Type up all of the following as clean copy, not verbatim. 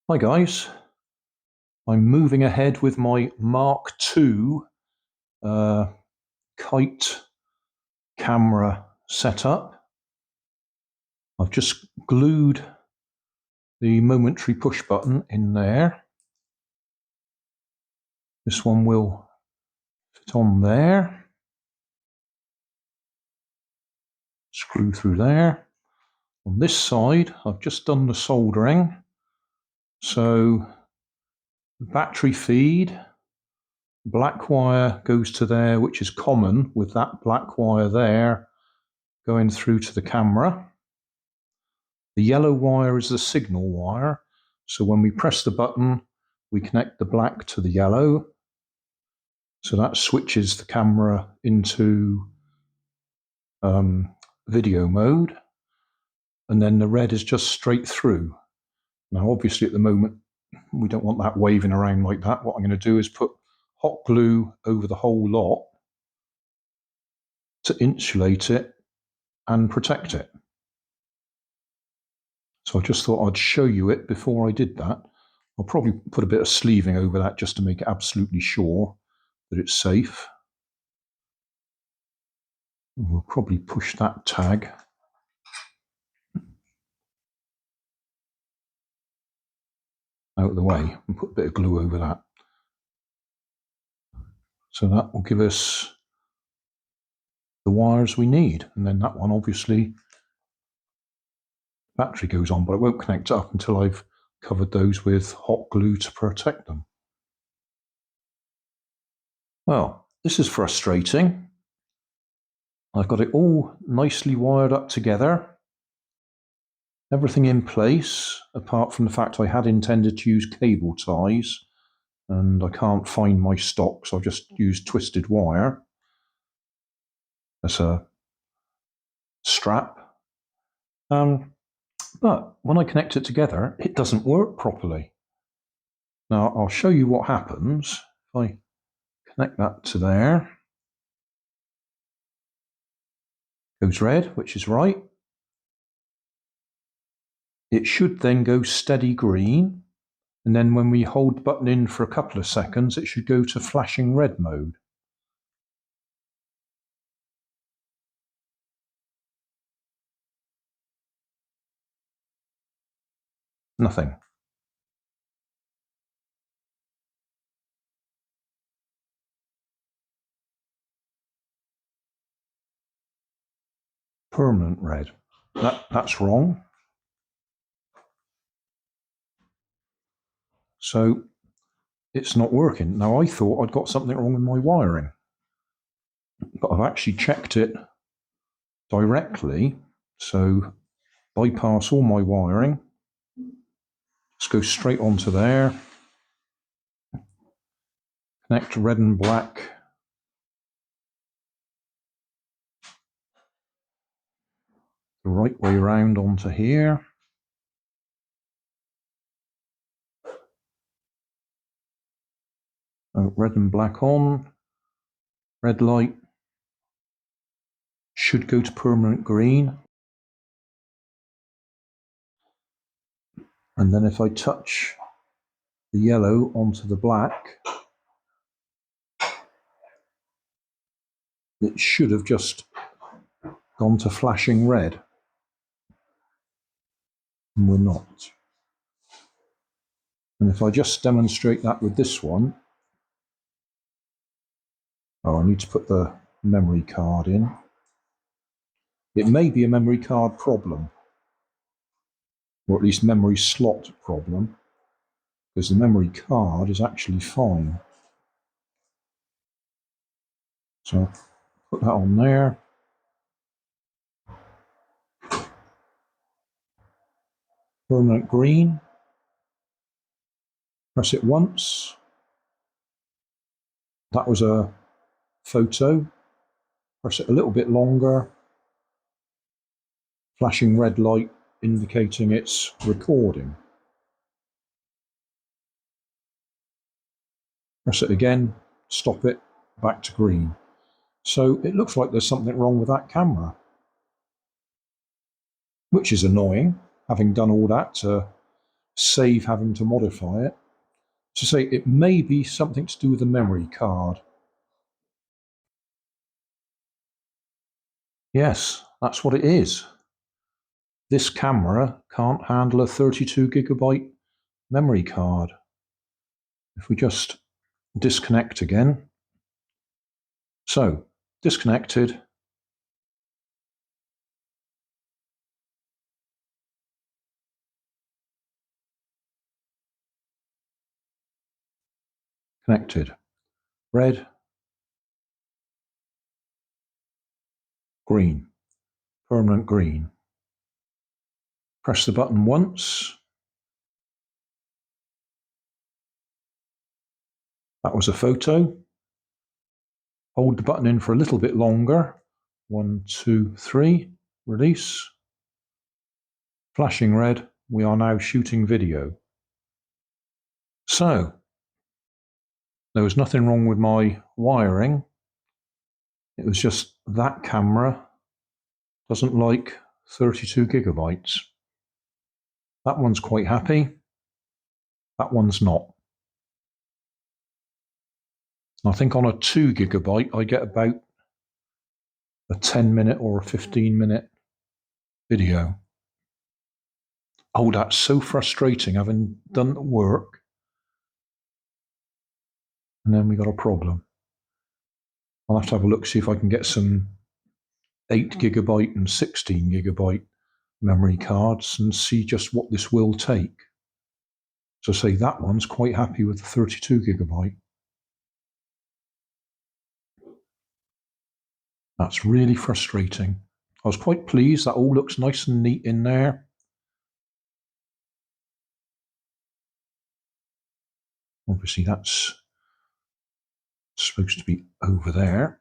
Hi guys, I'm moving ahead with my Mark II kite camera setup. I've just glued the momentary push button in there. This one will fit on there. Screw through there. On this side, I've just done the soldering. So the battery feed, black wire goes to there, which is common with that black wire there going through to the camera. The yellow wire is the signal wire, so when we press the button, we connect the black to the yellow. So that switches the camera into video mode, and then the red is just straight through. Now, obviously, at the moment, we don't want that waving around like that. What I'm going to do is put hot glue over the whole lot to insulate it and protect it. So I just thought I'd show you it before I did that. I'll probably put a bit of sleeving over that just to make it absolutely sure that it's safe. We'll probably push that tag out of the way and put a bit of glue over that. So that will give us the wires we need. And then that one, obviously, battery goes on, but it won't connect up until I've covered those with hot glue to protect them. Well, this is frustrating. I've got it all nicely wired up together. Everything in place, apart from the fact I had intended to use cable ties, and I can't find my stock, so I've just used twisted wire as a strap. But when I connect it together, it doesn't work properly. Now, I'll show you what happens if I connect that to there. Goes red, which is right. It should then go steady green, and then when we hold the button in for a couple of seconds, it should go to flashing red mode. Nothing. Permanent red. That's wrong. So it's not working. Now, I thought I'd got something wrong with my wiring, but I've actually checked it directly. So bypass all my wiring. Let's go straight onto there. Connect red and black. The right way round onto here. Red and black on. Red light should go to permanent green. And then if I touch the yellow onto the black, it should have just gone to flashing red. And we're not. And if I just demonstrate that with this one, I need to put the memory card in. It may be a memory card problem, or at least memory slot problem, because the memory card is actually fine. So I'll put that on there. Permanent green. Press it once. That was a photo. Press it a little bit longer. Flashing red light indicating it's recording. Press it again, stop it, back to green. So it looks like there's something wrong with that camera, which is annoying, having done all that to save having to modify it. To say it may be something to do with the memory card. Yes, that's what it is. This camera can't handle a 32GB memory card. If we just disconnect again. So, disconnected. Connected. Red. Green. Permanent green. Press the button once. That was a photo. Hold the button in for a little bit longer. 1, 2, 3. Release. Flashing red. We are now shooting video. So, there was nothing wrong with my wiring. It was just that camera doesn't like 32GB. That one's quite happy. That one's not. I think on a 2GB, I get about a 10-minute or a 15-minute video. Oh, that's so frustrating, having done the work, and then we got a problem. I'll have to have a look, see if I can get some 8GB and 16GB memory cards and see just what this will take. So say that one's quite happy with the 32GB. That's really frustrating. I was quite pleased. That all looks nice and neat in there. Obviously, that's supposed to be over there.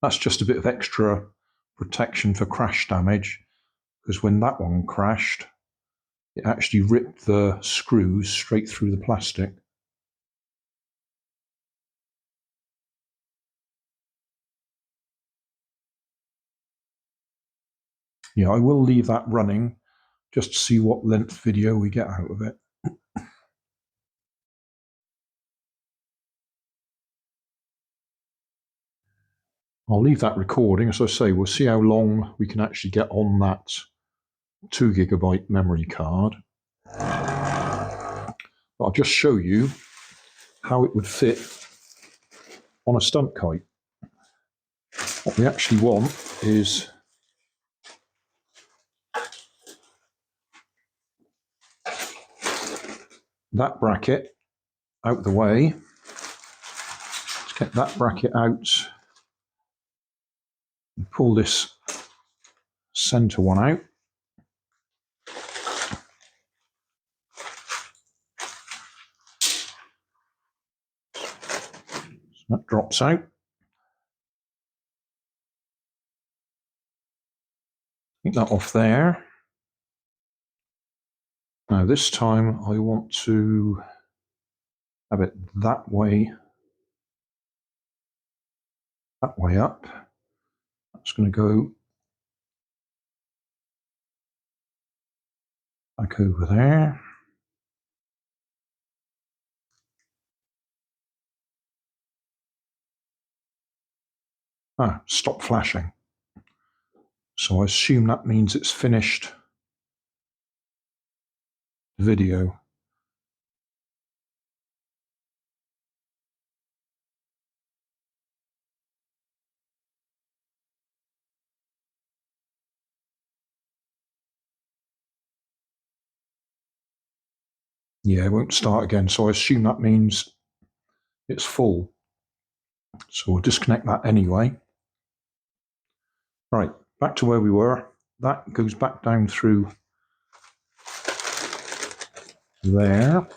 That's just a bit of extra protection for crash damage, because when that one crashed, it actually ripped the screws straight through the plastic. Yeah, I will leave that running just to see what length video we get out of it. I'll leave that recording. As I say, we'll see how long we can actually get on that 2GB memory card. But I'll just show you how it would fit on a stunt kite. What we actually want is that bracket out the way. Let's get that bracket out. And pull this center one out. So that drops out. Take that off there. Now this time I want to have it that way up. That's going to go back over there. Stop flashing. So I assume that means it's finished video. Yeah, it won't start again, so I assume that means it's full. So we'll disconnect that anyway. Right, back to where we were. That goes back down through there.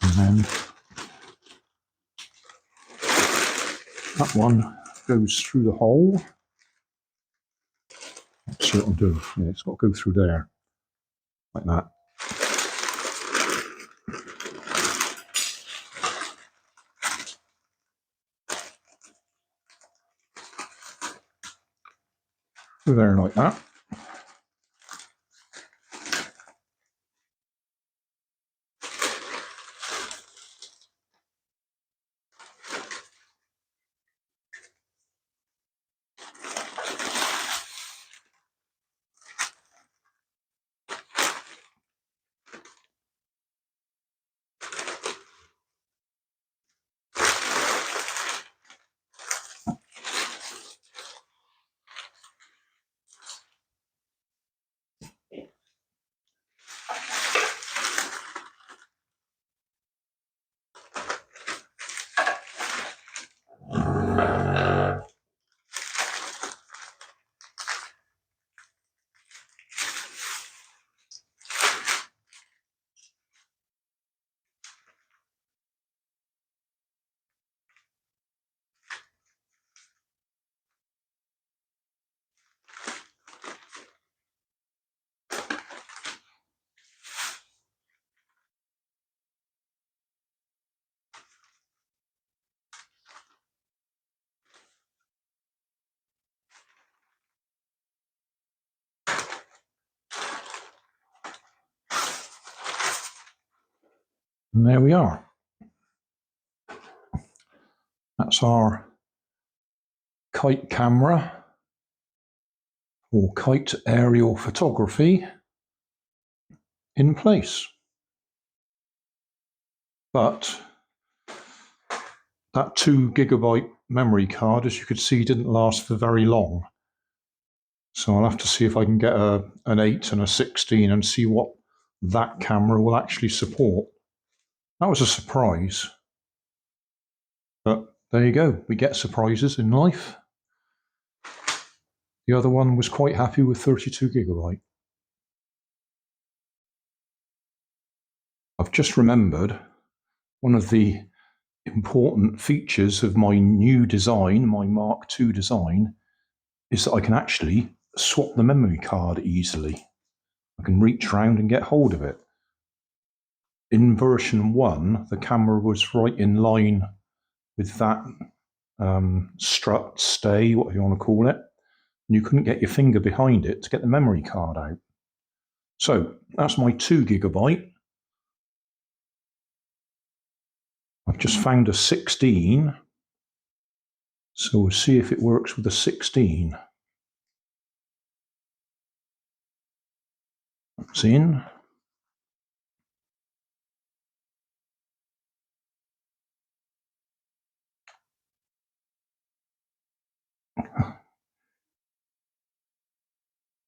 And then that one goes through the hole. Let's see what I'll do. Yeah, it's got to go through there, like that. through there like that. And there we are. That's our kite camera or kite aerial photography in place. But that 2 GB memory card, as you could see, didn't last for very long. So I'll have to see if I can get an 8 and a 16 and see what that camera will actually support. That was a surprise. But there you go, we get surprises in life. The other one was quite happy with 32 GB. I've just remembered one of the important features of my new design, my Mark II design, is that I can actually swap the memory card easily. I can reach around and get hold of it. In version 1, the camera was right in line with that strut, stay, whatever you want to call it. And you couldn't get your finger behind it to get the memory card out. So that's my 2 GB. I've just found a 16. So we'll see if it works with a 16. That's in.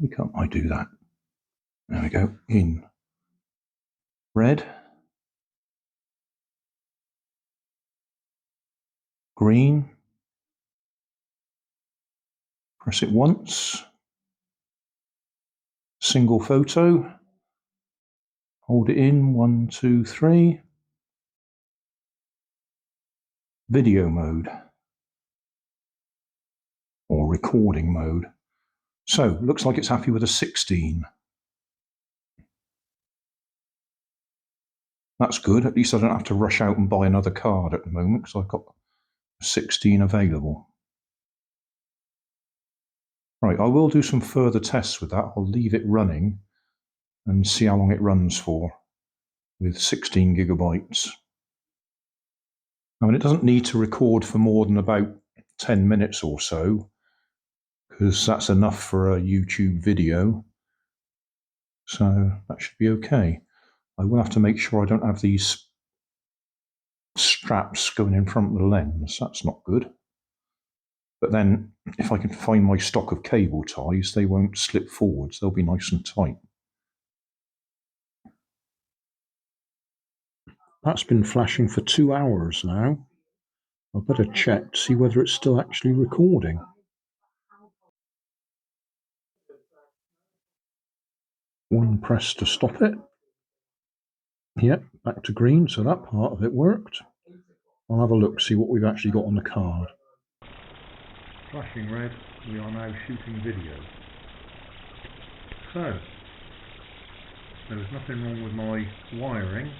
Why can't I do that? There we go. In. Red. Green. Press it once. Single photo. Hold it in. 1, 2, 3. Video mode. Or recording mode. So, looks like it's happy with a 16. That's good. At least I don't have to rush out and buy another card at the moment because I've got 16 available. Right, I will do some further tests with that. I'll leave it running and see how long it runs for with 16 GB. I mean, it doesn't need to record for more than about 10 minutes or so because that's enough for a YouTube video. So that should be okay. I will have to make sure I don't have these straps going in front of the lens. That's not good. But then if I can find my stock of cable ties, they won't slip forwards. They'll be nice and tight. That's been flashing for 2 hours now. I'll better check to see whether it's still actually recording. One press to stop it. Yep, back to green, so that part of it worked. I'll have a look, see what we've actually got on the card. Flashing red, we are now shooting video. So, there was nothing wrong with my wiring.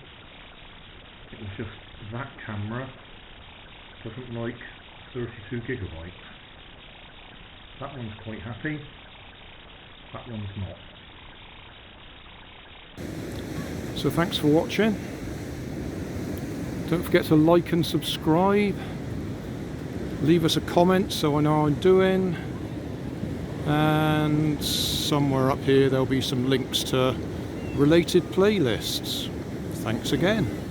It was just that camera doesn't like 32 GB. That one's quite happy. That one's not. So thanks for watching. Don't forget to like and subscribe. Leave us a comment so I know how I'm doing. And somewhere up here there'll be some links to related playlists. Thanks again.